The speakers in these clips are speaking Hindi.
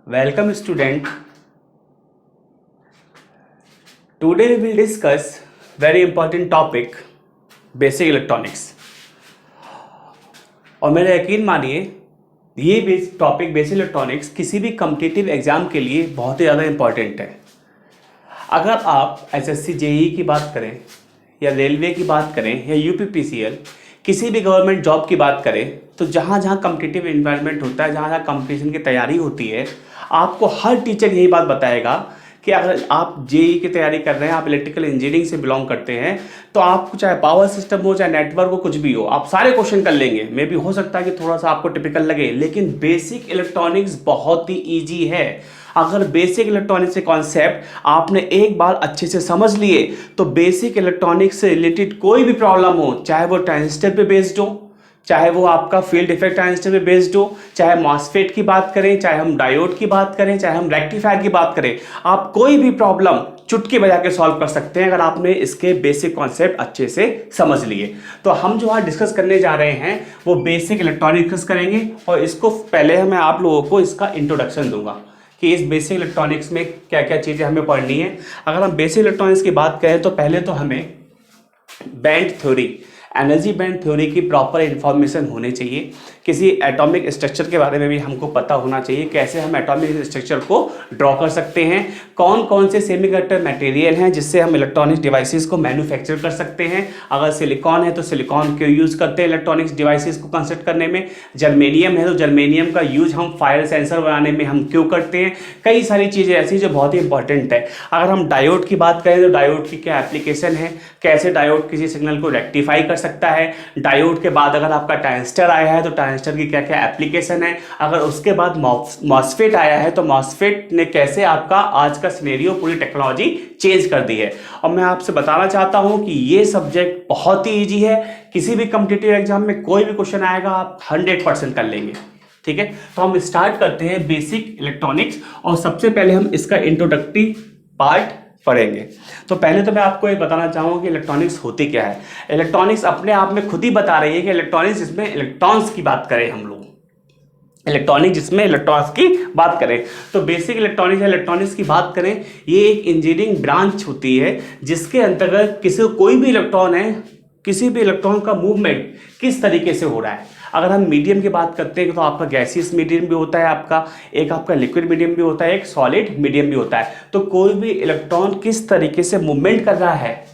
Welcome student. Today we will discuss very important topic basic electronics. और मेरा यकीन मानिए ये टॉपिक बेसिक इलेक्ट्रॉनिक्स किसी भी कॉम्पिटिटिव एग्जाम के लिए बहुत ही ज़्यादा इम्पॉर्टेंट है। अगर आप एसएससी जेईई की बात करें या रेलवे की बात करें या यूपीपीसीएल किसी भी गवर्नमेंट जॉब की बात करें तो जहाँ जहाँ कॉम्पिटिटिव इन्वायरमेंट होता है, जहाँ जहाँ कंपटीशन की तैयारी होती है, आपको हर टीचर यही बात बताएगा कि अगर आप जेईई की तैयारी कर रहे हैं, आप इलेक्ट्रिकल इंजीनियरिंग से बिलोंग करते हैं, तो आपको चाहे पावर सिस्टम हो चाहे नेटवर्क हो कुछ भी हो, आप सारे क्वेश्चन कर लेंगे। मे भी हो सकता है कि थोड़ा सा आपको टिपिकल लगे, लेकिन बेसिक इलेक्ट्रॉनिक्स बहुत ही ईजी है। अगर बेसिक इलेक्ट्रॉनिक्स के कॉन्सेप्ट आपने एक बार अच्छे से समझ लिए तो बेसिक इलेक्ट्रॉनिक्स से रिलेटेड कोई भी प्रॉब्लम हो, चाहे वो ट्रांजिस्टर पे बेस्ड हो, चाहे वो आपका फील्ड इफेक्ट ट्रांजिस्टर पे बेस्ड हो, चाहे मॉसफेट की बात करें, चाहे हम डायोड की बात करें, चाहे हम रेक्टिफायर की बात करें, आप कोई भी प्रॉब्लम चुटकी बजा के सॉल्व कर सकते हैं अगर आपने इसके बेसिक कॉन्सेप्ट अच्छे से समझ लिए। तो हम जो आज डिस्कस करने जा रहे हैं वो बेसिक इलेक्ट्रॉनिक्स डिस्कस करेंगे, और इसको पहले मैं आप लोगों को इसका इंट्रोडक्शन दूंगा कि इस बेसिक इलेक्ट्रॉनिक्स में क्या क्या चीज़ें हमें पढ़नी है। अगर हम बेसिक इलेक्ट्रॉनिक्स की बात करें तो पहले तो हमें band theory, energy band theory की प्रॉपर इन्फॉर्मेशन होनी चाहिए। किसी एटॉमिक स्ट्रक्चर के बारे में भी हमको पता होना चाहिए, कैसे हम एटॉमिक स्ट्रक्चर को ड्रॉ कर सकते हैं, कौन कौन से सेमीकंडक्टर मटेरियल हैं जिससे हम इलेक्ट्रॉनिक्स डिवाइसेस को मैन्युफैक्चर कर सकते हैं। अगर सिलिकॉन है तो सिलिकॉन के यूज़ करते हैं इलेक्ट्रॉनिक्स डिवाइसेस को कंस्ट्रक्ट करने में। जर्मेनियम है तो जर्मेनियम का यूज हम फायर सेंसर बनाने में हम क्यों करते हैं। कई सारी चीज़ें ऐसी जो बहुत ही इंपॉर्टेंट है। अगर हम डायोड की बात करें तो डायोड की क्या एप्लीकेशन है, कैसे डायोड किसी सिग्नल को रेक्टिफाई कर सकता है। डायोड के बाद अगर आपका ट्रांजिस्टर आया है तो ट्रांजिस्टर की क्या क्या एप्लीकेशन है। अगर उसके बाद मॉसफेट आया है तो मॉसफेट ने कैसे आपका आज का सिनेरियो पूरी टेक्नोलॉजी चेंज कर दी है। और मैं आपसे बताना चाहता हूं कि ये सब्जेक्ट बहुत ही ईजी है, किसी भी कॉम्पिटिटिव एग्जाम में कोई भी क्वेश्चन आएगा आप 100% कर लेंगे। ठीक है, तो हम स्टार्ट करते हैं बेसिक इलेक्ट्रॉनिक्स, और सबसे पहले हम इसका इंट्रोडक्टरी पार्ट पढ़ेंगे। तो पहले तो मैं आपको ये बताना चाहूँगा कि इलेक्ट्रॉनिक्स होती क्या है। इलेक्ट्रॉनिक्स अपने आप में खुद ही बता रही है कि इलेक्ट्रॉनिक्स जिसमें इलेक्ट्रॉन्स की बात करें, हम लोग इलेक्ट्रॉनिक जिसमें इलेक्ट्रॉन्स की बात करें तो बेसिक इलेक्ट्रॉनिक्स या इलेक्ट्रॉनिक्स की बात करें, ये एक इंजीनियरिंग ब्रांच होती है जिसके अंतर्गत कोई भी इलेक्ट्रॉन है, किसी भी इलेक्ट्रॉन का मूवमेंट किस तरीके से हो रहा है। अगर हम मीडियम की बात करते हैं तो आपका गैसियस मीडियम भी होता है, आपका लिक्विड मीडियम भी होता है, एक सॉलिड मीडियम भी होता है। तो कोई भी इलेक्ट्रॉन किस तरीके से मूवमेंट कर रहा है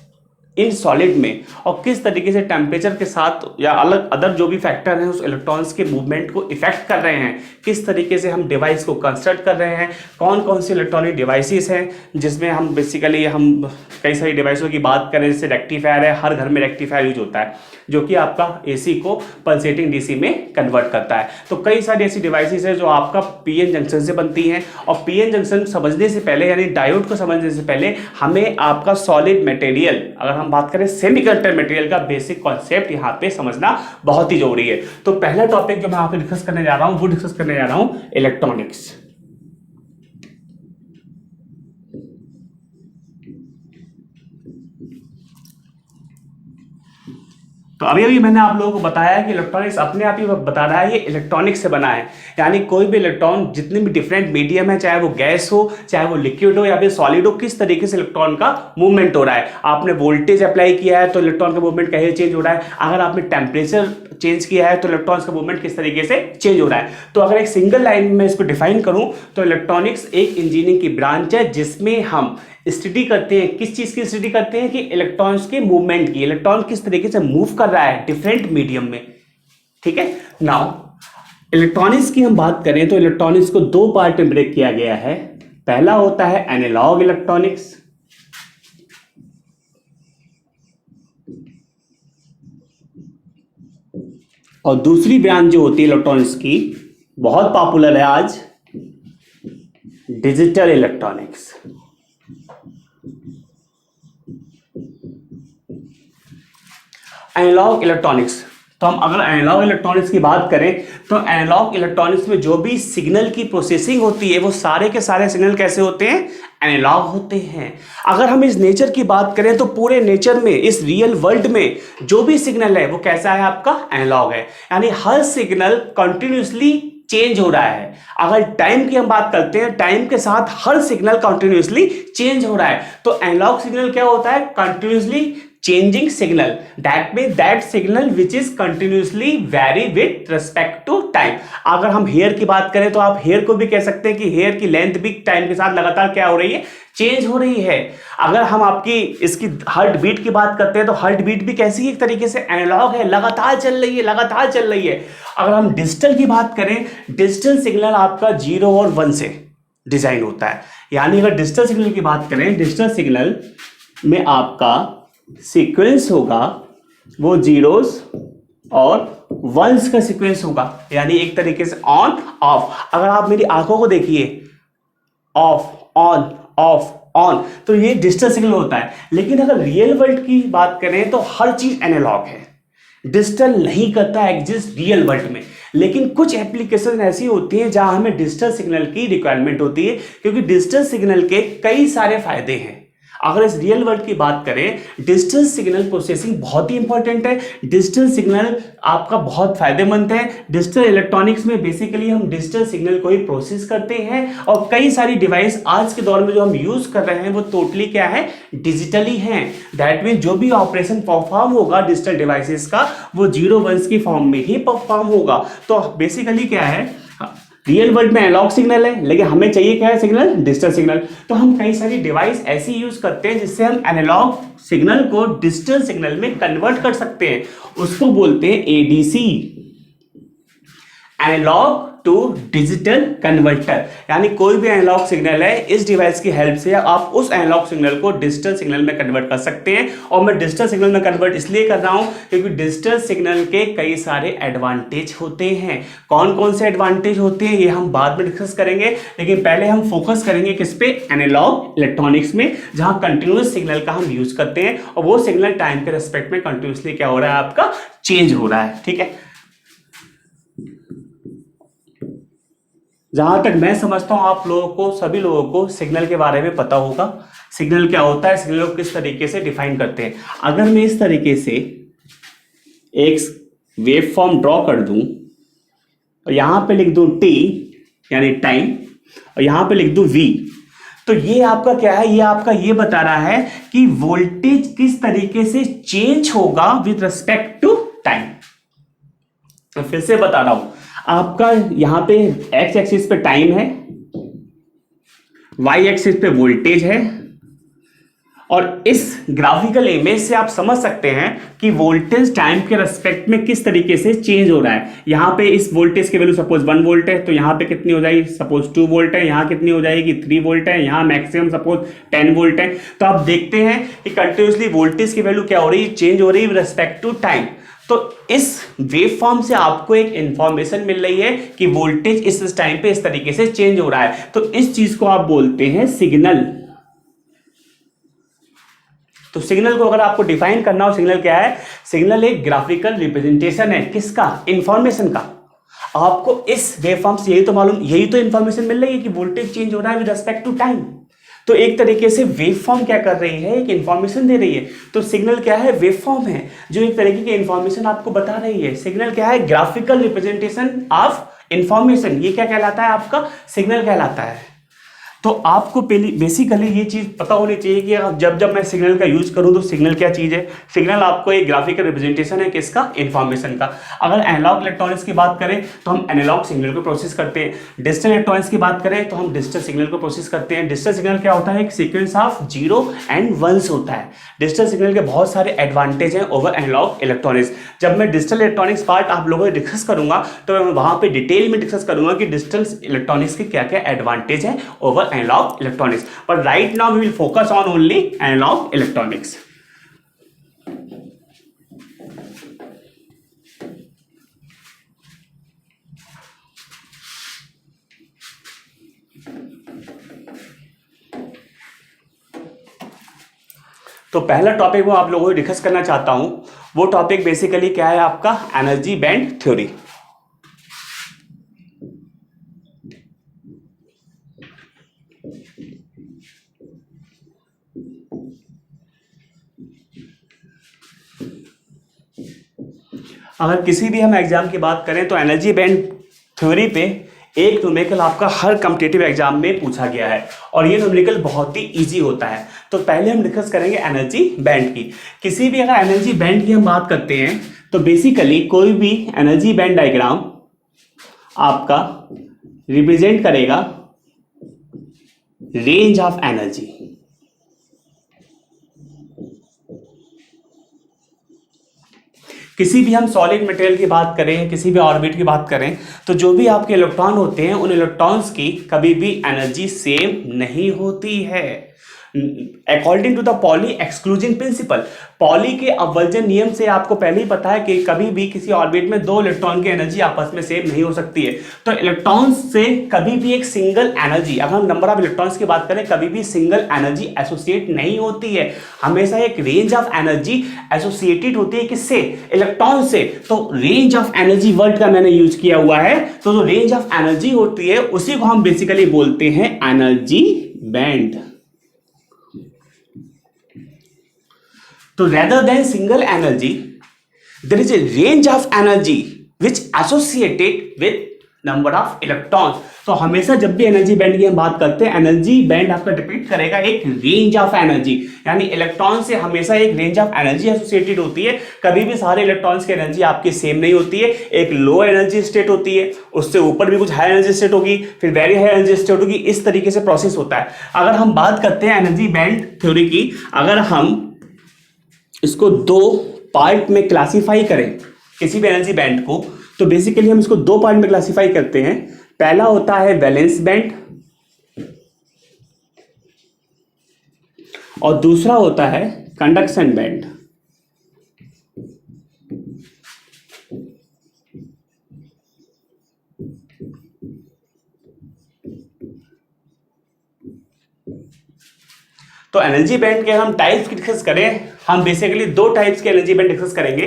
इन सॉलिड में, और किस तरीके से टेम्परेचर के साथ या अलग अदर जो भी फैक्टर हैं उस इलेक्ट्रॉन्स के मूवमेंट को इफेक्ट कर रहे हैं, किस तरीके से हम डिवाइस को कंस्ट्रक्ट कर रहे हैं, कौन कौन सी इलेक्ट्रॉनिक डिवाइसेस हैं जिसमें हम बेसिकली हम कई सारी डिवाइसों की बात करें। जैसे रेक्टिफायर है, हर घर में रेक्टिफायर यूज होता है जो कि आपका एसी को पल्सेटिंग डीसी में कन्वर्ट करता है। तो कई सारी ऐसी डिवाइसेस है जो आपका पीएन जंक्शन से बनती हैं, और पीएन जंक्शन समझने से पहले यानी डायोड को समझने से पहले हमें आपका सॉलिड मटेरियल, अगर हम बात करें सेमीकंडक्टर मटेरियल का बेसिक कॉन्सेप्ट यहां पे समझना बहुत ही जरूरी है। तो पहला टॉपिक जो मैं आपको डिस्कस करने जा रहा हूं वो डिस्कस करने जा रहा हूं इलेक्ट्रॉनिक्स। तो अभी अभी मैंने आप लोगों को बताया कि इलेक्ट्रॉनिक्स अपने आप ही बता रहा है ये इलेक्ट्रॉनिक्स से बना है, यानी कोई भी इलेक्ट्रॉन जितने भी डिफरेंट मीडियम है, चाहे वो गैस हो चाहे वो लिक्विड हो या फिर सॉलिड हो, किस तरीके से इलेक्ट्रॉन का मूवमेंट हो रहा है। आपने वोल्टेज अप्लाई किया है तो इलेक्ट्रॉन का मूवमेंट कैसे चेंज हो रहा है, अगर आपने टेम्परेचर चेंज किया है तो इलेक्ट्रॉन्स का मूवमेंट किस तरीके से चेंज हो रहा है। तो अगर एक सिंगल लाइन में इसको डिफाइन करूं तो इलेक्ट्रॉनिक्स एक इंजीनियरिंग की ब्रांच है जिसमें हम स्टडी करते हैं। किस चीज की स्टडी करते हैं कि इलेक्ट्रॉन्स के मूवमेंट की, इलेक्ट्रॉन किस तरीके से मूव कर रहा है डिफरेंट मीडियम में। ठीक है, नाउ इलेक्ट्रॉनिक्स की हम बात करें तो इलेक्ट्रॉनिक्स को दो पार्ट में ब्रेक किया गया है। पहला होता है एनालॉग इलेक्ट्रॉनिक्स, और दूसरी ब्रांच जो होती है इलेक्ट्रॉनिक्स की बहुत पॉपुलर है आज, डिजिटल इलेक्ट्रॉनिक्स। एनालॉग इलेक्ट्रॉनिक्स, तो हम अगर एनालॉग इलेक्ट्रॉनिक्स की बात करें तो एनालॉग इलेक्ट्रॉनिक्स में जो भी सिग्नल की प्रोसेसिंग होती है वो सारे के सारे सिग्नल कैसे होते हैं, एनालॉग होते हैं। अगर हम इस नेचर की बात करें तो पूरे नेचर में, इस रियल वर्ल्ड में जो भी सिग्नल है वो कैसा है, आपका एनालॉग है। यानी हर सिग्नल कंटिन्यूसली चेंज हो रहा है। अगर टाइम की हम बात करते हैं, टाइम के साथ हर सिग्नल कंटिन्यूअसली चेंज हो रहा है। तो एनालॉग सिग्नल क्या होता है? Continuously changing signal, that means that signal which is continuously vary with respect to time। अगर हम हेयर की बात करें तो आप हेयर को भी कह सकते हैं कि हेयर की लेंथ भी टाइम के साथ लगातार क्या हो रही है? चेंज हो रही है। अगर हम आपकी इसकी हार्ट बीट की बात करते हैं तो हार्ट बीट भी कैसी एक तरीके से एनालॉग है, लगातार चल रही है, लगातार चल रही है। अगर हम डिजिटल की बात करें, डिजिटल सिग्नल आपका 0 और 1 से डिजाइन होता है। यानी अगर डिजिटल सिग्नल की बात करें, डिजिटल सिग्नल में आपका सीक्वेंस होगा वो जीरोस और वंस का सीक्वेंस होगा, यानी एक तरीके से ऑन ऑफ। अगर आप मेरी आंखों को देखिए, ऑफ ऑन ऑफ ऑन, तो ये डिजिटल सिग्नल होता है। लेकिन अगर रियल वर्ल्ड की बात करें तो हर चीज एनालॉग है, डिजिटल नहीं करता एग्जिस्ट रियल वर्ल्ड में। लेकिन कुछ एप्लीकेशन ऐसी होती हैं जहां हमें डिजिटल सिग्नल की रिक्वायरमेंट होती है, क्योंकि डिजिटल सिग्नल के कई सारे फायदे हैं। अगर इस रियल वर्ल्ड की बात करें, डिजिटल सिग्नल प्रोसेसिंग बहुत ही इंपॉर्टेंट है। डिजिटल सिग्नल आपका बहुत फायदेमंद है। डिजिटल इलेक्ट्रॉनिक्स में बेसिकली हम डिजिटल सिग्नल को ही प्रोसेस करते हैं, और कई सारी डिवाइस आज के दौर में जो हम यूज कर रहे हैं वो टोटली क्या है? डिजिटली हैं। दैट मीन जो भी ऑपरेशन परफॉर्म होगा डिजिटल डिवाइसेस का, वो 0 1 की फॉर्म में ही परफॉर्म होगा। तो बेसिकली क्या है, रियल वर्ल्ड में एनालॉग सिग्नल है, लेकिन हमें चाहिए क्या है? Signal, digital signal. तो हम कई सारी डिवाइस ऐसी यूज करते हैं जिससे हम एनालॉग सिग्नल को डिजिटल सिग्नल में कन्वर्ट कर सकते हैं। उसको बोलते हैं ADC, analogue to digital converter. यानी कोई भी एनालॉग सिग्नल है, इस डिवाइस की हेल्प से आप उस एनालॉग सिग्नल को डिजिटल सिग्नल में कन्वर्ट कर सकते हैं। और मैं डिजिटल सिग्नल में कन्वर्ट इसलिए कर रहा हूं क्योंकि डिजिटल सिग्नल के कई सारे एडवांटेज होते हैं। कौन कौन से एडवांटेज होते हैं ये हम बाद में डिस्कस करेंगे, लेकिन पहले हम फोकस करेंगे किस पे? एनालॉग इलेक्ट्रॉनिक्स में, जहां कंटिन्यूअस सिग्नल का हम यूज करते हैं और वो सिग्नल टाइम के रेस्पेक्ट में कंटिन्यूअसली क्या हो रहा है? आपका चेंज हो रहा है। ठीक है, जहां तक मैं समझता हूं आप लोगों को, सभी लोगों को सिग्नल के बारे में पता होगा। सिग्नल क्या होता है, सिग्नल को किस तरीके से डिफाइन करते हैं। अगर मैं इस तरीके से एक वेव फॉर्म ड्रॉ कर दूं और यहां पे लिख दूं t यानी टाइम, और यहां पे लिख दूं v, तो ये आपका क्या है? ये आपका ये बता रहा है कि वोल्टेज किस तरीके से चेंज होगा विद रिस्पेक्ट टू टाइम। फिर से बता रहा हूं, आपका यहां पे एक्स एक्सिस पे टाइम है, वाई एक्सिस पे वोल्टेज है, और इस ग्राफिकल इमेज से आप समझ सकते हैं कि वोल्टेज टाइम के रेस्पेक्ट में किस तरीके से चेंज हो रहा है। यहां पे इस वोल्टेज की वैल्यू सपोज 1 वोल्ट है, तो यहां पे कितनी हो जाएगी? सपोज 2 वोल्ट है। यहां कितनी हो जाएगी? 3 वोल्ट है। यहां मैक्सिमम सपोज 10 वोल्ट है। तो आप देखते हैं कि कंटिन्यूसली वोल्टेज की वैल्यू क्या हो रही है? चेंज हो रही है विद रिस्पेक्ट टू टाइम। तो इस वेव फॉर्म से आपको एक इंफॉर्मेशन मिल रही है कि वोल्टेज इस टाइम पे इस तरीके से चेंज हो रहा है। तो इस चीज को आप बोलते हैं सिग्नल। तो सिग्नल को अगर आपको डिफाइन करना हो, सिग्नल क्या है? सिग्नल एक ग्राफिकल रिप्रेजेंटेशन है, किसका? इंफॉर्मेशन का। आपको इस वेव फॉर्म से यही तो मालूम, यही तो इंफॉर्मेशन मिल रही है कि वोल्टेज चेंज हो रहा है विद रिस्पेक्ट टू टाइम। तो एक तरीके से वेव फॉर्म क्या कर रही है? एक इंफॉर्मेशन दे रही है। तो सिग्नल क्या है? वेव फॉर्म है जो एक तरीके की इंफॉर्मेशन आपको बता रही है। सिग्नल क्या है? Graphical representation of information. ये क्या कहलाता है? आपका सिग्नल कहलाता है। तो आपको पहली बेसिकली ये चीज़ पता होनी चाहिए कि जब जब मैं सिग्नल का यूज करूं तो सिग्नल क्या चीज़ है। सिग्नल आपको एक ग्राफिकल रिप्रेजेंटेशन है, किसका? इन्फॉर्मेशन का। अगर एनालॉग इलेक्ट्रॉनिक्स की बात करें तो हम एनालॉग सिग्नल को प्रोसेस करते हैं। डिजिटल इलेक्ट्रॉनिक्स की बात करें तो हम डिजिटल सिग्नल को प्रोसेस करते हैं। डिजिटल सिग्नल क्या होता है? एक सीक्वेंस ऑफ 0 एंड 1 होता है। डिजिटल सिग्नल के बहुत सारे एडवांटेज हैं ओवर एनालॉग इलेक्ट्रॉनिक्स। जब मैं डिजिटल इलेक्ट्रॉनिक्स पार्ट आप लोगों से डिस्कस करूंगा तो मैं वहां पे डिटेल में डिस्कस करूंगा कि डिजिटल इलेक्ट्रॉनिक्स के क्या क्या एडवांटेज है over analogue electronics. But right now we will focus on only analog electronics. तो पहला टॉपिक वो आप लोगों को डिस्कस करना चाहता हूं, वो टॉपिक बेसिकली क्या है? आपका एनर्जी बैंड थ्योरी। अगर किसी भी हम एग्जाम की बात करें तो एनर्जी बैंड थ्योरी पे एक न्यूमेरिकल आपका हर कॉम्पिटिटिव एग्जाम में पूछा गया है और ये न्यूमेरिकल बहुत ही इजी होता है। तो पहले हम डिस्कस करेंगे एनर्जी बैंड की। किसी भी अगर एनर्जी बैंड की हम बात करते हैं तो बेसिकली कोई भी एनर्जी बैंड डायग्राम आपका रिप्रेजेंट करेगा रेंज ऑफ एनर्जी। किसी भी हम सॉलिड मटेरियल की बात करें, किसी भी ऑर्बिट की बात करें, तो जो भी आपके इलेक्ट्रॉन होते हैं उन इलेक्ट्रॉन्स की कभी भी एनर्जी सेम नहीं होती है। According to the Pauli exclusion principle, Pauli के अपवर्जन नियम से आपको पहले ही पता है कि कभी भी किसी ऑर्बिट में दो इलेक्ट्रॉन की एनर्जी आपस में सेम नहीं हो सकती है। तो इलेक्ट्रॉन्स से कभी भी एक सिंगल एनर्जी, अगर हम नंबर ऑफ इलेक्ट्रॉन्स की बात करें, कभी भी सिंगल एनर्जी एसोसिएट नहीं होती है। हमेशा एक रेंज ऑफ एनर्जी एसोसिएटेड होती है किससे? इलेक्ट्रॉन से। तो रेंज ऑफ एनर्जी वर्ड का मैंने यूज किया हुआ है। तो जो रेंज ऑफ एनर्जी होती है उसी को हम बेसिकली बोलते हैं energy band. So rather than single energy, there is a range of energy which associated with number of electrons. तो हमेशा जब भी एनर्जी बैंड की हम बात करते हैं, एनर्जी बैंड आपका डिपेंड करेगा एक रेंज ऑफ एनर्जी, यानी इलेक्ट्रॉन से हमेशा एक रेंज ऑफ एनर्जी एसोसिएटेड होती है। कभी भी सारे इलेक्ट्रॉन्स की एनर्जी आपकी सेम नहीं होती है। एक लो एनर्जी स्टेट होती है, उससे ऊपर भी कुछ हाई एनर्जी स्टेट होगी, फिर वेरी हाई एनर्जी स्टेट होगी। इस तरीके से प्रोसेस होता है। अगर हम बात करते हैं एनर्जी बैंड थ्योरी की, अगर हम इसको दो पार्ट में क्लासिफाई करें किसी भी एनर्जी बैंड को, तो बेसिकली हम इसको दो पार्ट में क्लासिफाई करते हैं। पहला होता है वैलेंस बैंड और दूसरा होता है कंडक्शन बैंड। तो एनर्जी बैंड के हम टाइप्स की डिस्कस करें, हम बेसिकली दो टाइप्स के एनर्जी बैंड डिस्कस करेंगे।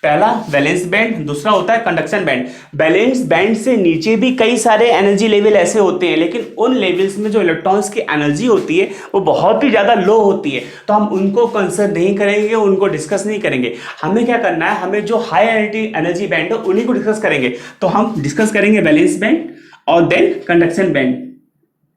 पहला वैलेंस बैंड, दूसरा होता है कंडक्शन बैंड। वैलेंस बैंड से नीचे भी कई सारे एनर्जी लेवल ऐसे होते हैं, लेकिन उन लेवल्स में जो इलेक्ट्रॉन्स की एनर्जी होती है वो बहुत ही ज़्यादा लो होती है, तो हम उनको कंसिडर नहीं करेंगे, उनको डिस्कस नहीं करेंगे। हमें क्या करना है, हमें जो हाई एनर्जी बैंड है उन्हीं को डिस्कस करेंगे। तो हम डिस्कस करेंगे वैलेंस बैंड और देन कंडक्शन बैंड,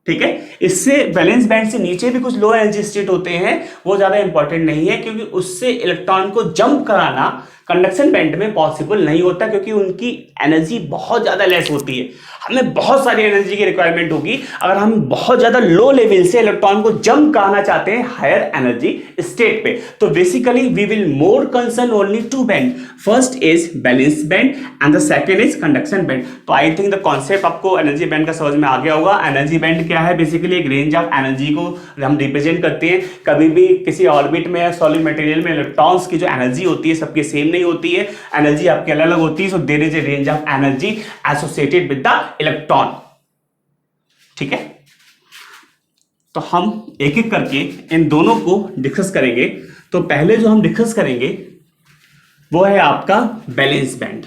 ठीक है। इससे वैलेंस बैंड से नीचे भी कुछ लो एनर्जी स्टेट होते हैं, वो ज़्यादा इंपॉर्टेंट नहीं है, क्योंकि उससे इलेक्ट्रॉन को जंप कराना कंडक्शन बैंड में पॉसिबल नहीं होता, क्योंकि उनकी एनर्जी बहुत ज़्यादा लेस होती है। हमें बहुत सारी एनर्जी की रिक्वायरमेंट होगी अगर हम बहुत ज़्यादा लो लेवल से इलेक्ट्रॉन को जंप कराना चाहते हैं हायर एनर्जी स्टेट पे। तो basically we will more concern only two band, first is valence band and the second is conduction band. तो आई थिंक द कॉन्सेप्ट आपको एनर्जी बैंड का समझ में आ गया होगा। एनर्जी बैंड क्या है? बेसिकली एक रेंज ऑफ एनर्जी को हम रिप्रेजेंट करते हैं। कभी भी किसी ऑर्बिट में या सॉलिड मटेरियल में इलेक्ट्रॉन्स की जो एनर्जी होती है सबकी सेम नहीं होती है, एनर्जी आपकी अलग अलग होती है। So there is a range of energy associated with the electron, ठीक है। तो हम एक एक करके इन दोनों को डिस्कस करेंगे। तो पहले जो हम डिस्कस करेंगे वो है आपका वैलेंस बैंड।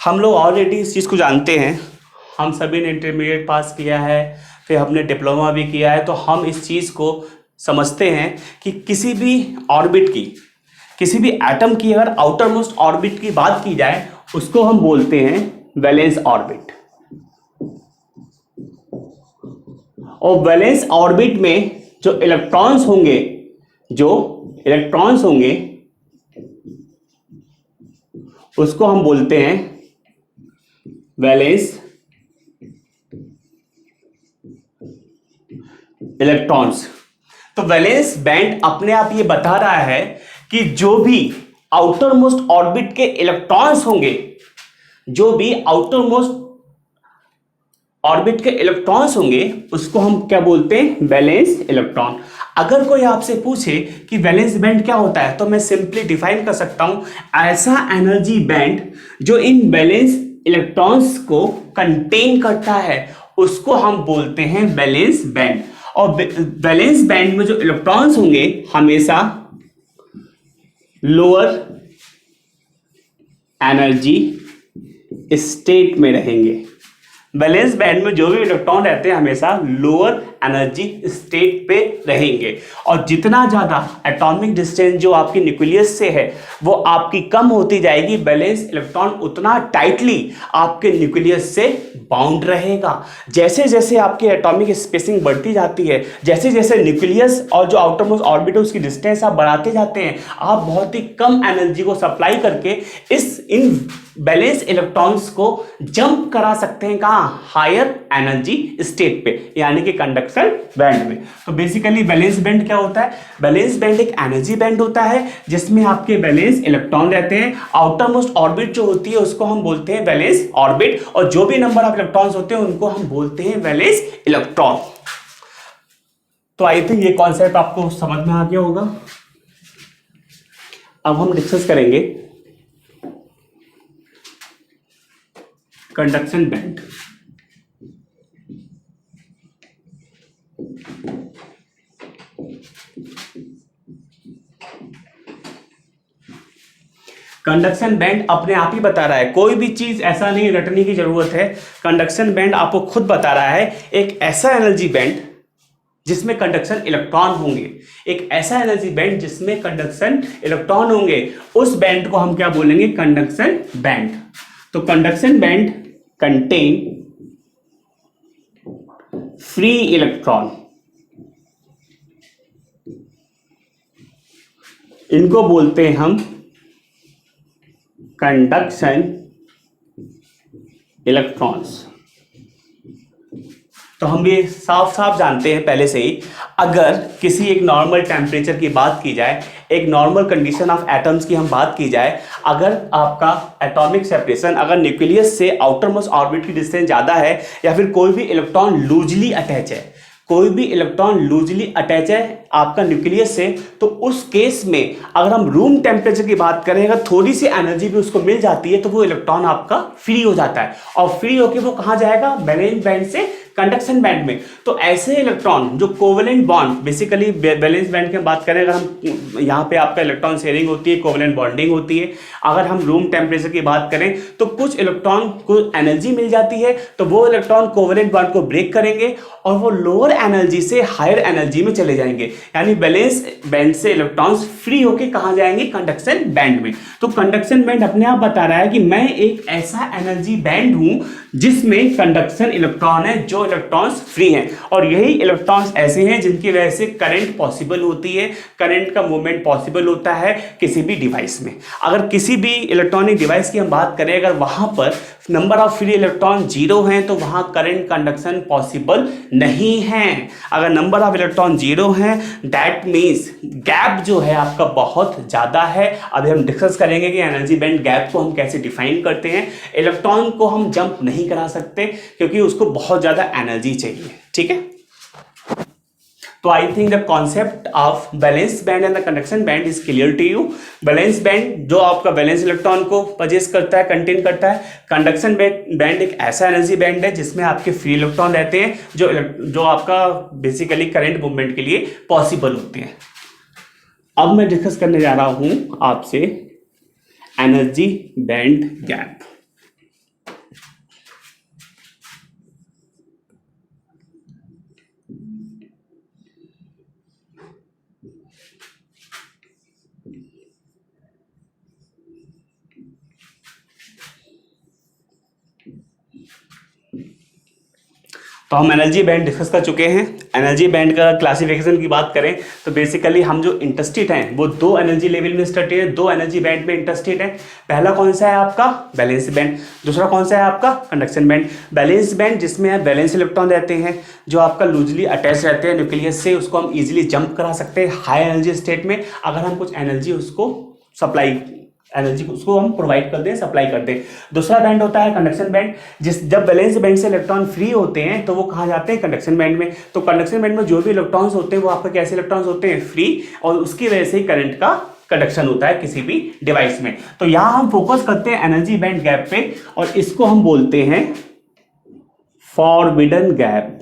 हम लोग ऑलरेडी इस चीज़ को जानते हैं, हम सभी ने इंटरमीडिएट पास किया है, फिर हमने डिप्लोमा भी किया है, तो हम इस चीज़ को समझते हैं कि किसी भी ऑर्बिट की, किसी भी एटम की अगर आउटर मोस्ट ऑर्बिट की बात की जाए उसको हम बोलते हैं वैलेंस ऑर्बिट। और वैलेंस ऑर्बिट में जो इलेक्ट्रॉन्स होंगे उसको हम बोलते हैं वैलेंस इलेक्ट्रॉन्स। तो वैलेंस बैंड अपने आप ये बता रहा है कि जो भी आउटर मोस्ट ऑर्बिट के इलेक्ट्रॉन्स होंगे, उसको हम क्या बोलते हैं? Valence electron. अगर कोई आपसे पूछे कि वैलेंस बैंड क्या होता है, तो मैं सिंपली डिफाइन कर सकता हूं, ऐसा एनर्जी बैंड जो इन वैलेंस इलेक्ट्रॉन्स को कंटेन करता है उसको हम बोलते हैं वैलेंस बैंड। और वैलेंस बैंड में जो इलेक्ट्रॉन्स होंगे हमेशा लोअर एनर्जी स्टेट में रहेंगे। बैलेंस बैंड में जो भी इलेक्ट्रॉन रहते हैं हमेशा लोअर एनर्जी स्टेट पे रहेंगे, और जितना ज़्यादा एटॉमिक डिस्टेंस जो आपकी न्यूक्लियस से है वो आपकी कम होती जाएगी, बैलेंस इलेक्ट्रॉन उतना टाइटली आपके न्यूक्लियस से बाउंड रहेगा। जैसे जैसे आपकी एटॉमिक स्पेसिंग बढ़ती जाती है, जैसे जैसे न्यूक्लियस और जो आउटर मोस्ट ऑर्बिट है उसकी डिस्टेंस आप बढ़ाते जाते हैं, आप बहुत ही कम एनर्जी को सप्लाई करके इन बैलेंस इलेक्ट्रॉन्स को जंप करा सकते हैं कहां, हायर एनर्जी स्टेट पे, यानी कि कंडक्शन बैंड में। तो बेसिकली बैलेंस बैंड क्या होता है? बैलेंस बैंड एक एनर्जी बैंड होता है जिसमें आपके बैलेंस इलेक्ट्रॉन रहते हैं। आउटर मोस्ट ऑर्बिट जो होती है उसको हम बोलते हैं बैलेंस ऑर्बिट, और जो भी नंबर ऑफ इलेक्ट्रॉन्स होते हैं उनको हम बोलते हैं बैलेंस इलेक्ट्रॉन। तो आई थिंक ये कॉन्सेप्ट आपको समझ में आ गया होगा। अब हम डिस्कस करेंगे कंडक्शन बैंड। कंडक्शन बैंड अपने आप ही बता रहा है, कोई भी चीज ऐसा नहीं रटने की जरूरत है। कंडक्शन बैंड आपको खुद बता रहा है एक ऐसा एनर्जी बैंड जिसमें कंडक्शन इलेक्ट्रॉन होंगे, एक ऐसा एनर्जी बैंड जिसमें कंडक्शन इलेक्ट्रॉन होंगे, उस बैंड को हम क्या बोलेंगे? Conduction band. तो conduction band contain free electron, इनको बोलते हैं हम कंडक्शन इलेक्ट्रॉन्स। तो हम ये साफ साफ जानते हैं पहले से ही, अगर किसी एक नॉर्मल टेम्परेचर की बात की जाए, एक नॉर्मल कंडीशन ऑफ एटम्स की हम बात की जाए, अगर आपका एटॉमिक सेपरेशन, अगर न्यूक्लियस से आउटर मोस्ट ऑर्बिट की डिस्टेंस ज़्यादा है, या फिर कोई भी इलेक्ट्रॉन लूजली अटैच है, कोई भी इलेक्ट्रॉन लूजली अटैच है आपका न्यूक्लियस से, तो उस केस में अगर हम रूम टेम्परेचर की बात करें, अगर थोड़ी सी एनर्जी भी उसको मिल जाती है तो वो इलेक्ट्रॉन आपका फ्री हो जाता है, और फ्री होकर वो कहाँ जाएगा? बैलेंस बैंड से कंडक्शन बैंड में। तो ऐसे इलेक्ट्रॉन जो covalent bond, basically balance band की बात करें, अगर हम यहाँ पे आपका इलेक्ट्रॉन शेयरिंग होती है, कोवेलेंट बॉन्डिंग होती है। अगर हम रूम टेम्परेचर की बात करें तो कुछ इलेक्ट्रॉन को एनर्जी मिल जाती है, तो वो इलेक्ट्रॉन कोवेलेंट बॉन्ड को ब्रेक करेंगे और वो लोअर एनर्जी से हायर एनर्जी में चले जाएंगे, यानी बैलेंस बैंड से इलेक्ट्रॉन्स फ्री होकर कहाँ जाएंगे? कंडक्शन बैंड में। तो कंडक्शन बैंड अपने आप बता रहा है कि मैं एक ऐसा एनर्जी बैंड हूं जिसमें कंडक्शन इलेक्ट्रॉन है, जो इलेक्ट्रॉन्स फ्री हैं, और यही इलेक्ट्रॉन्स ऐसे हैं जिनकी वजह से करंट पॉसिबल होती है, करंट का मूवमेंट पॉसिबल होता है किसी भी डिवाइस में। अगर किसी भी इलेक्ट्रॉनिक डिवाइस की हम बात करें, अगर वहां पर नंबर ऑफ फ्री इलेक्ट्रॉन 0 हैं तो वहां करंट कंडक्शन पॉसिबल नहीं है। अगर नंबर ऑफ इलेक्ट्रॉन 0 हैं, दैट मीन्स गैप जो है आपका बहुत ज़्यादा है। अभी हम डिस्कस करेंगे कि एनर्जी बैंड गैप को हम कैसे डिफाइन करते हैं। इलेक्ट्रॉन को हम जंप नहीं करा सकते क्योंकि उसको बहुत ज़्यादा एनर्जी चाहिए, ठीक है। तो I think the concept of balance band and the conduction band is clear to you. Balance band जो आपका बैलेंस इलेक्ट्रॉन को पजेस करता है, कंटेन करता है। कंडक्शन बैंड एक ऐसा एनर्जी बैंड है जिसमें आपके फ्री इलेक्ट्रॉन रहते हैं, जो आपका बेसिकली करंट मूवमेंट के लिए पॉसिबल होते हैं। अब मैं डिस्कस करने जा रहा हूं आपसे एनर्जी बैंड गैप। तो हम एनर्जी बैंड डिस्कस कर चुके हैं। एनर्जी बैंड का क्लासिफिकेशन की बात करें तो बेसिकली हम जो इंटरेस्टेड हैं वो दो एनर्जी लेवल में इंटरेस्टेड है, दो एनर्जी बैंड में इंटरेस्टेड है। पहला कौन सा है आपका? Balance band. दूसरा कौन सा है आपका? Conduction band. बैलेंस बैंड जिसमें बैलेंस इलेक्ट्रॉन रहते हैं जो आपका लूजली अटैच रहते हैं न्यूक्लियस से, उसको हम इजीली जंप करा सकते हैं हाई एनर्जी स्टेट में, अगर हम कुछ एनर्जी उसको सप्लाई, एनर्जी उसको हम प्रोवाइड कर दें, सप्लाई कर दें। दूसरा बैंड होता है कंडक्शन बैंड, जब बैलेंस बैंड से इलेक्ट्रॉन फ्री होते हैं तो वो कहाँ जाते हैं? कंडक्शन बैंड में। तो कंडक्शन बैंड में जो भी इलेक्ट्रॉन्स होते हैं वो आपके कैसे इलेक्ट्रॉन्स होते हैं? फ्री, और उसकी वजह से ही करंट का कंडक्शन होता है किसी भी डिवाइस में। तो यहां हम फोकस करते हैं एनर्जी बैंड गैप पे, और इसको हम बोलते हैं forbidden gap.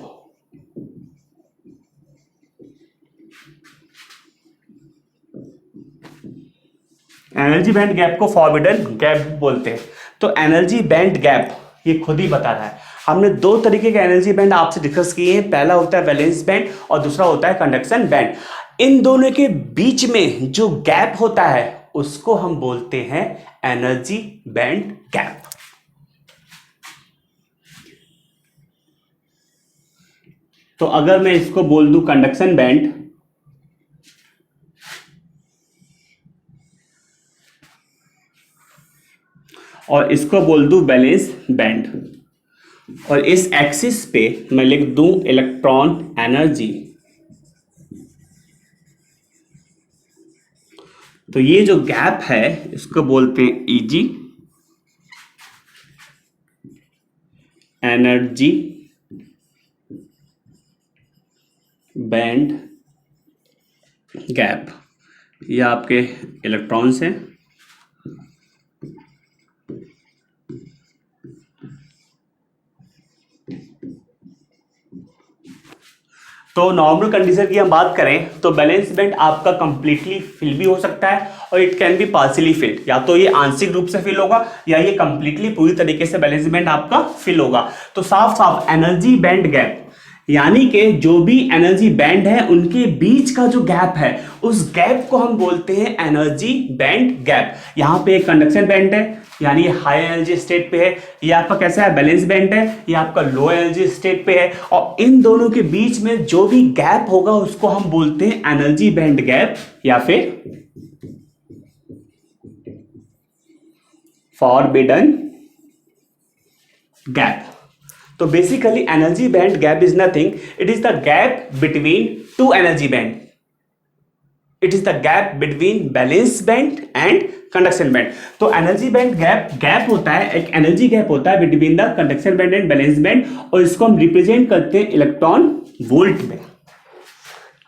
Energy band gap को फॉरबिडन गैप बोलते हैं। तो एनर्जी बैंड गैप ये खुद ही बता रहा है। हमने दो तरीके के एनर्जी बैंड आपसे डिस्कस किए हैं, पहला होता है वैलेंस बैंड और दूसरा होता है कंडक्शन बैंड। इन दोनों के बीच में जो गैप होता है उसको हम बोलते हैं एनर्जी बैंड गैप। तो अगर मैं इसको बोल दूं कंडक्शन बैंड और इसको बोल दूं बैलेंस बैंड, और इस एक्सिस पे मैं लिख दूं इलेक्ट्रॉन एनर्जी, तो ये जो गैप है इसको बोलते हैं ईजी, एनर्जी बैंड गैप। ये आपके इलेक्ट्रॉन्स हैं, तो नॉर्मल कंडीशन की हम बात करें तो बैलेंस बैंड आपका कंप्लीटली फिल भी हो सकता है और it can be partially field, या तो ये आंशिक रूप से फिल होगा या ये कंप्लीटली पूरी तरीके से बैलेंस बैंड आपका फिल होगा। तो साफ साफ एनर्जी बैंड गैप यानी कि जो भी एनर्जी बैंड है उनके बीच का जो गैप है उस गैप को हम बोलते हैं एनर्जी बैंड गैप। यहां पे एक कंडक्शन बैंड है यानी ये हाई एनर्जी स्टेट पे है, ये आपका कैसा है बैलेंस बैंड है, ये आपका लो एनर्जी स्टेट पे है, और इन दोनों के बीच में जो भी गैप होगा उसको हम बोलते हैं एनर्जी बैंड गैप या फिर फॉरबिडन गैप। तो basically energy band gap is nothing, it is the gap between two energy band, it is the gap between balance band and conduction band. तो एनर्जी बैंड गैप होता है, एक एनर्जी गैप होता है between the conduction band and balance band, और इसको हम रिप्रेजेंट करते हैं इलेक्ट्रॉन वोल्ट में।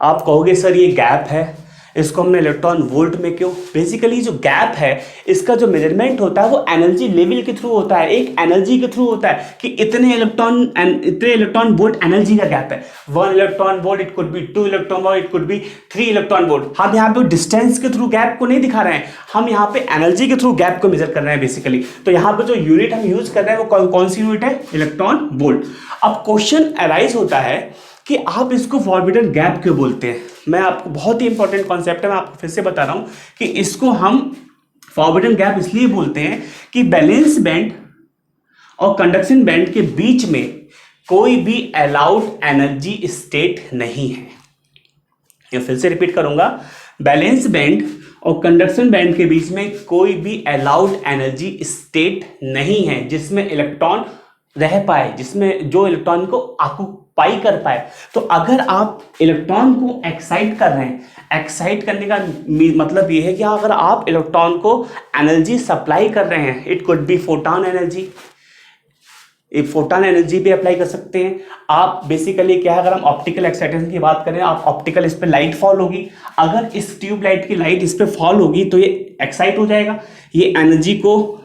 आप कहोगे सर ये गैप है, इसको हमने इलेक्ट्रॉन वोल्ट में क्यों? बेसिकली जो गैप है इसका जो मेजरमेंट होता है वो एनर्जी लेवल के थ्रू होता है, एक एनर्जी के थ्रू होता है कि इतने इलेक्ट्रॉन वोल्ट एनर्जी का गैप है। 1 electron volt, it could be 2 electron volt, it could be 3 electron volt. हम यहाँ पे डिस्टेंस के थ्रू गैप को नहीं दिखा रहे हैं, हम यहाँ पे एनर्जी के थ्रू गैप को मेजर कर रहे हैं बेसिकली। तो यहाँ पे जो यूनिट हम यूज कर रहे हैं वो कौन सी यूनिट है? Electron volt. अब क्वेश्चन अराइज होता है कि आप इसको फॉरबिडन गैप क्यों बोलते हैं। मैं आपको बहुत ही इंपॉर्टेंट कॉन्सेप्ट है, मैं आपको फिर से बता रहा हूं कि इसको हम फॉरबिडन गैप इसलिए बोलते हैं कि बैलेंस बैंड और कंडक्शन बैंड के बीच में कोई भी अलाउड एनर्जी स्टेट नहीं है। मैं फिर से रिपीट करूंगा, बैलेंस बैंड और कंडक्शन बैंड के बीच में कोई भी अलाउड एनर्जी स्टेट नहीं है जिसमें इलेक्ट्रॉन रह पाए, जिसमें जो इलेक्ट्रॉन को ऑक्युपाई कर पाए। तो अगर आप इलेक्ट्रॉन को एक्साइट कर रहे हैं, एक्साइट करने का मतलब ये है कि अगर आप इलेक्ट्रॉन को एनर्जी सप्लाई कर रहे हैं, it could be photon energy, एक फोटॉन एनर्जी भी अप्लाई कर सकते हैं आप। बेसिकली क्या है, अगर हम ऑप्टिकल एक्साइटेशन की बात करें, आप ऑप्टिकल इस पे लाइट फॉल होगी, अगर इस ट्यूब लाइट की लाइट इस पे फॉल होगी तो ये एक्साइट हो जाएगा, ये एनर्जी को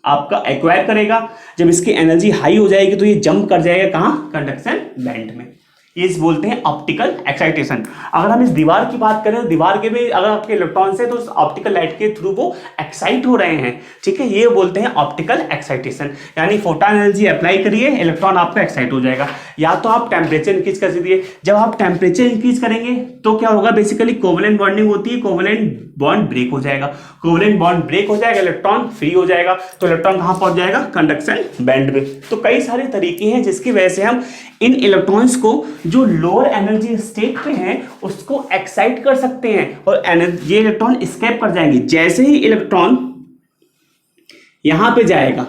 आपका एक्वायर करेगा। जब इसकी एनर्जी हाई हो जाएगी तो ये जंप कर जाएगा कहां? कंडक्शन बैंड में। ये बोलते हैं ऑप्टिकल एक्साइटेशन। अगर हम इस दीवार की बात करें तो दीवार के भी अगर आपके इलेक्ट्रॉन्स है तो उस ऑप्टिकल लाइट के थ्रू वो एक्साइट हो रहे हैं, ठीक है, ये बोलते हैं ऑप्टिकल एक्साइटेशन। यानी फोटॉन एनर्जी अप्लाई करिए, इलेक्ट्रॉन आपका एक्साइट हो जाएगा। या तो आप टेम्परेचर इंक्रीज कर दीजिए, जब आप टेम्परेचर इंक्रीज करेंगे तो क्या होगा? बेसिकली कोवेलेंट बॉन्डिंग होती है, कोवेलेंट बॉन्ड ब्रेक हो जाएगा, कोवेलेंट बॉन्ड ब्रेक हो जाएगा, इलेक्ट्रॉन फ्री हो जाएगा, तो इलेक्ट्रॉन कहां पहुंच जाएगा? कंडक्शन बैंड में। तो कई सारे तरीके हैं जिसकी वजह से हम इन इलेक्ट्रॉन्स को जो लोअर एनर्जी स्टेट पे हैं उसको एक्साइट कर सकते हैं और ये इलेक्ट्रॉन एस्केप कर जाएंगे। जैसे ही इलेक्ट्रॉन यहां पे जाएगा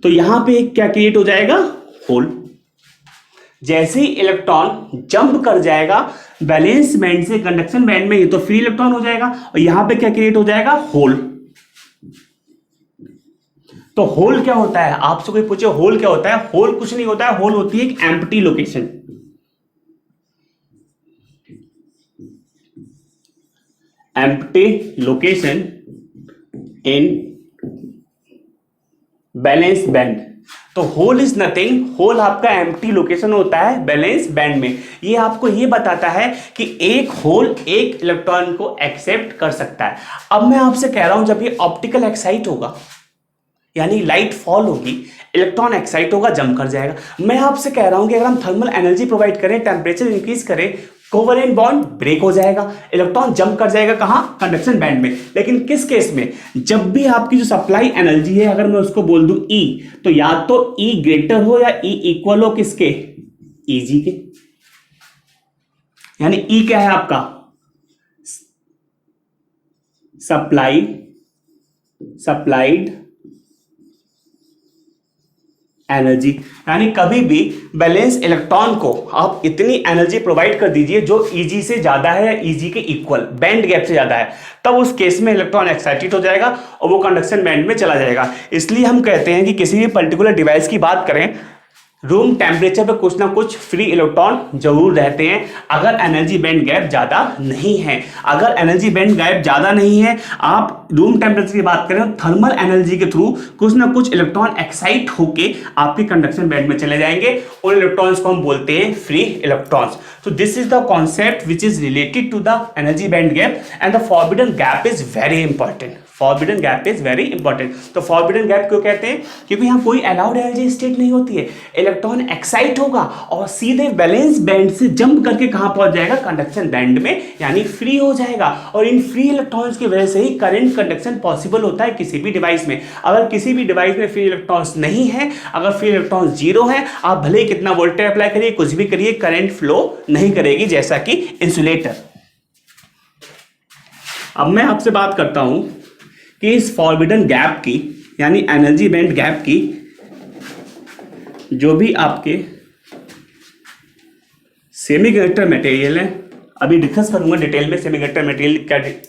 तो यहां पे क्या क्रिएट हो जाएगा? होल। जैसे ही इलेक्ट्रॉन जंप कर जाएगा बैलेंस बैंड से कंडक्शन बैंड में, ये तो फ्री इलेक्ट्रॉन हो जाएगा और यहां पे क्या क्रिएट हो जाएगा? होल। तो होल क्या होता है? आपसे कोई पूछे होल क्या होता है? होल कुछ नहीं होता है, होल होती है एक empty location. Empty location in balance band. तो होल इज नथिंग, होल आपका एम्प्टी लोकेशन होता है वैलेंस बैंड में। ये आपको ये बताता है कि एक होल एक इलेक्ट्रॉन को एक्सेप्ट कर सकता है। अब मैं आपसे कह रहा हूं जब ये ऑप्टिकल एक्साइट होगा, यानी लाइट फॉल होगी, इलेक्ट्रॉन एक्साइट होगा, जंप कर जाएगा। मैं आपसे कह रहा हूं कि अगर हम थर्मल एनर्जी प्रोवाइड करें, टेम्परेचर इंक्रीज करें, कोवेलेंट बॉन्ड ब्रेक हो जाएगा, इलेक्ट्रॉन जंप कर जाएगा कहां, कंडक्शन बैंड में। लेकिन किस केस में, जब भी आपकी जो सप्लाई एनर्जी है अगर मैं उसको बोल दूं E, तो या तो E ग्रेटर हो या E इक्वल हो किसके, Eg के। यानी E क्या है आपका, सप्लाइड एनर्जी। यानी कभी भी बैलेंस इलेक्ट्रॉन को आप इतनी एनर्जी प्रोवाइड कर दीजिए जो Eg से ज्यादा है या Eg के इक्वल, बैंड गैप से ज्यादा है, तब उस केस में इलेक्ट्रॉन एक्साइटेड हो जाएगा और वो कंडक्शन बैंड में चला जाएगा। इसलिए हम कहते हैं कि किसी भी पर्टिकुलर डिवाइस की बात करें, रूम टेम्परेचर पे कुछ ना कुछ फ्री इलेक्ट्रॉन जरूर रहते हैं, अगर एनर्जी बैंड गैप ज्यादा नहीं है। अगर एनर्जी बैंड गैप ज्यादा नहीं है, आप रूम टेम्परेचर की बात करें, थर्मल एनर्जी के थ्रू कुछ ना कुछ इलेक्ट्रॉन एक्साइट होके आपके कंडक्शन बैंड में चले जाएंगे। उन इलेक्ट्रॉन्स को हम बोलते हैं free electrons. So this is the concept which is related to the energy band gap, and the forbidden gap is very important. Forbidden gap is very important. तो forbidden gap क्यों कहते हैं, क्योंकि यहाँ कोई अलाउड एनर्जी स्टेट नहीं होती है। इलेक्ट्रॉन एक्साइट होगा और सीधे वैलेंस बैंड से जंप करके कहाँ पहुंच जाएगा, कंडक्शन बैंड में, यानी फ्री हो जाएगा। और इन फ्री इलेक्ट्रॉन्स की वजह से ही करंट कंडक्शन पॉसिबल होता है किसी भी डिवाइस में। अगर किसी भी डिवाइस में फ्री इलेक्ट्रॉन्स नहीं है, अगर फ्री इलेक्ट्रॉन्स जीरो है, आप भले ही कितना वोल्टेज अप्लाई करिए, कुछ भी करिए, करंट फ्लो नहीं करेगी, जैसा कि इंसुलेटर। अब मैं आपसे बात करता हूं कि इस फॉरबिडन गैप की, यानी एनर्जी बैंड गैप की, जो भी आपके सेमीकंडक्टर मटेरियल है, अभी डिस्कस करूंगा डिटेल में सेमीकंडक्टर मटेरियल क्या